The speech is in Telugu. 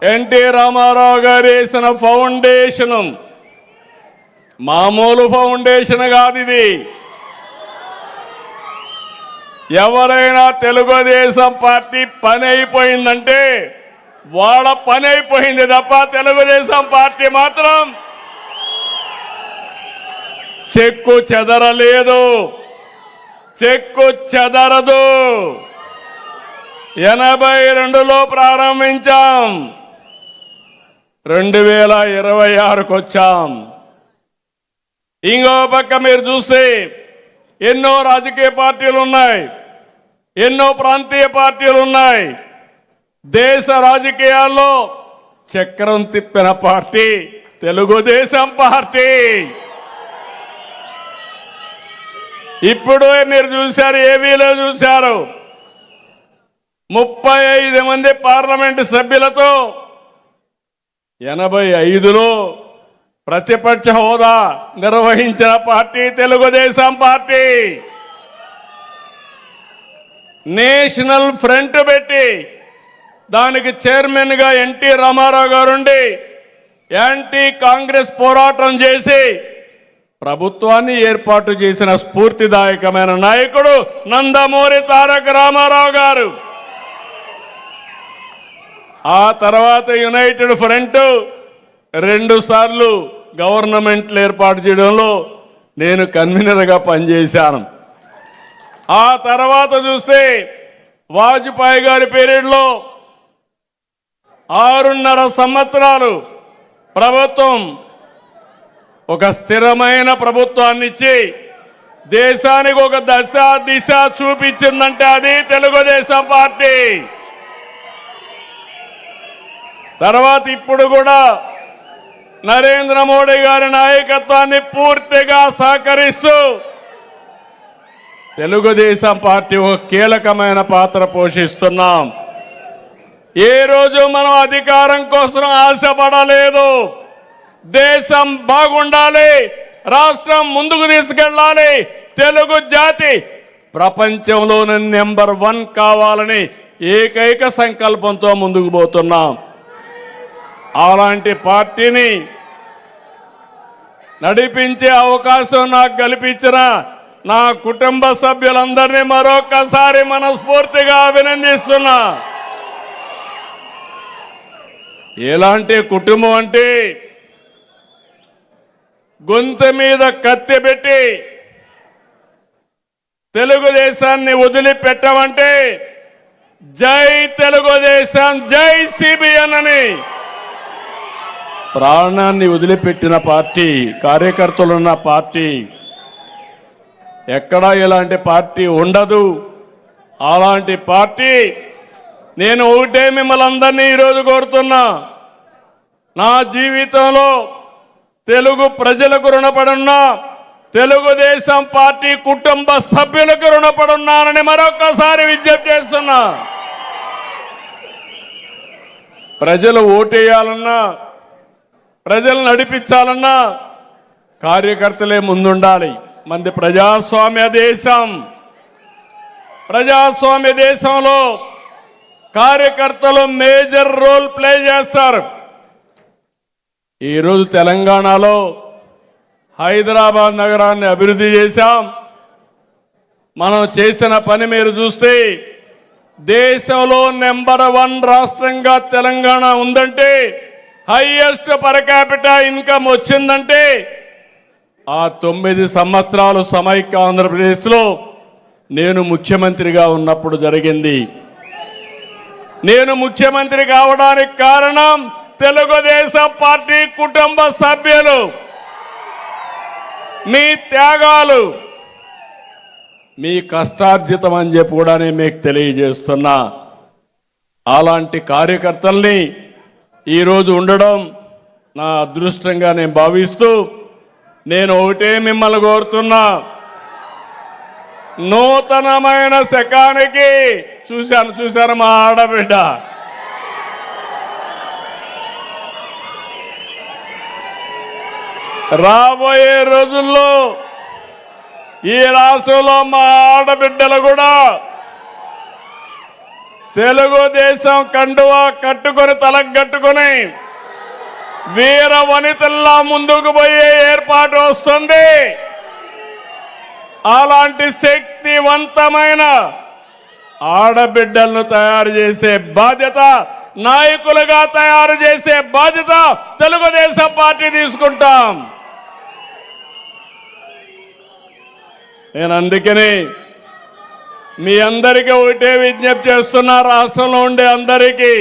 ఎన్టీ రామారావు గారు వేసిన ఫౌండేషన్ మామూలు ఫౌండేషన్ కాదు ఇది. ఎవరైనా తెలుగుదేశం పార్టీ పని అయిపోయిందంటే వాళ్ళ పని అయిపోయింది తప్ప తెలుగుదేశం పార్టీ మాత్రం చెక్కు చెదరలేదు, చెక్కు చెదరదు. 82లో ప్రారంభించాం, 2026కు వచ్చాం. ఇంకో పక్క మీరు చూస్తే ఎన్నో రాజకీయ పార్టీలు ఉన్నాయి, ఎన్నో ప్రాంతీయ పార్టీలు ఉన్నాయి. దేశ రాజకీయాల్లో చక్రం తిప్పిన పార్టీ తెలుగుదేశం పార్టీ. ఇప్పుడు మీరు చూశారు, ఏవీలో చూశారు, 35 మంది పార్లమెంటు సభ్యులతో 85లో ప్రతిపక్ష హోదా నిర్వహించిన party Telugu Desam party. National front పెట్టి దానికి చైర్మన్గా ఎన్టీ రామారావు గారుండి యాంటీ కాంగ్రెస్ పోరాటం చేసి ప్రభుత్వాన్ని ఏర్పాటు చేసిన స్ఫూర్తిదాయకమైన నాయకుడు నందమూరి తారక రామారావు గారు. ఆ తర్వాత యునైటెడ్ ఫ్రంట్ 2 సార్లు గవర్నమెంట్లు ఏర్పాటు చేయడంలో నేను కన్వీనర్గా పనిచేశాను. ఆ తర్వాత చూస్తే వాజ్పేయి గారి పీరియడ్లో 6.5 సంవత్సరాలు ప్రభుత్వం ఒక స్థిరమైన ప్రభుత్వాన్ని ఇచ్చి దేశానికి ఒక దశ దిశ చూపించిందంటే అది తెలుగుదేశం పార్టీ. తర్వాత ఇప్పుడు కూడా నరేంద్ర మోడీ గారి నాయకత్వాన్ని పూర్తిగా సహకరిస్తూ తెలుగుదేశం పార్టీ ఒక కీలకమైన పాత్ర పోషిస్తున్నాం. ఏ రోజు మనం అధికారం కోసం ఆశపడలేదు. దేశం బాగుండాలి, రాష్ట్రం ముందుకు తీసుకెళ్ళాలి, తెలుగు జాతి ప్రపంచంలోనే నెంబర్ 1 కావాలని ఏకైక సంకల్పంతో ముందుకు పోతున్నాం. అలాంటి పార్టీని నడిపించే అవకాశం నాకు కల్పించిన నా కుటుంబ సభ్యులందరినీ మరొకసారి మనస్ఫూర్తిగా అభినందిస్తున్నా. ఎలాంటి కుటుంబం అంటే గొంతు మీద కత్తి పెట్టి తెలుగుదేశాన్ని వదిలిపెట్టమంటే జై తెలుగుదేశం, జై సిబిఎన్ అని ప్రాణాన్ని వదిలిపెట్టిన పార్టీ, కార్యకర్తలున్న పార్టీ. ఎక్కడా ఇలాంటి పార్టీ ఉండదు. అలాంటి పార్టీ నేను ఒకటే మిమ్మల్ని అందరినీ ఈరోజు కోరుతున్నా, నా జీవితంలో తెలుగు ప్రజలకు రుణపడున్నా, తెలుగుదేశం పార్టీ కుటుంబ సభ్యులకు రుణపడున్నానని మరొకసారి విజ్ఞప్తి చేస్తున్నా. ప్రజలు ఓటేయాలన్నా, ప్రజలు నడిపించాలన్నా కార్యకర్తలే ముందుండాలి. మంది ప్రజాస్వామ్య దేశం. ప్రజాస్వామ్య దేశంలో కార్యకర్తలు మేజర్ రోల్ ప్లే చేస్తారు. ఈరోజు తెలంగాణలో హైదరాబాద్ నగరాన్ని అభివృద్ధి చేశాం. మనం చేసిన పని మీరు చూస్తే దేశంలో నెంబర్ 1 రాష్ట్రంగా తెలంగాణ ఉందంటే, హైయెస్ట్ పర్ క్యాపిటల్ ఇన్కమ్ వచ్చిందంటే ఆ 9 సంవత్సరాలు సమైక్య ఆంధ్రప్రదేశ్లో నేను ముఖ్యమంత్రిగా ఉన్నప్పుడు జరిగింది. నేను ముఖ్యమంత్రి కావడానికి కారణం తెలుగుదేశం పార్టీ కుటుంబ సభ్యులు, మీ త్యాగాలు, మీ కష్టార్జితం అని చెప్పి కూడా నేను మీకు తెలియజేస్తున్నా. అలాంటి కార్యకర్తల్ని ఈరోజు ఉండడం నా అదృష్టంగా నేను భావిస్తూ, నేను ఒకటే మిమ్మల్ని కోరుతున్నా, నూతనమైన శకానికి చూశాను మా ఆడబిడ్డ రాబోయే రోజుల్లో ఈ రాష్ట్రంలో మా ఆడబిడ్డలు కూడా తెలుగుదేశం కండువా కట్టుకొని తలగట్టుకొని వీర వనితల్లా ముందుకు పోయే ఏర్పాటు వస్తుంది. అలాంటి శక్తివంతమైన ఆడబిడ్డలను తయారు చేసే బాధ్యత, నాయకులుగా తయారు చేసే బాధ్యత తెలుగుదేశం పార్టీ తీసుకుంటాం. నేను అందుకని మీ అందరికీ ఒకటే విజ్ఞప్తి చేస్తున్నా, రాష్ట్రంలో ఉండే అందరికీ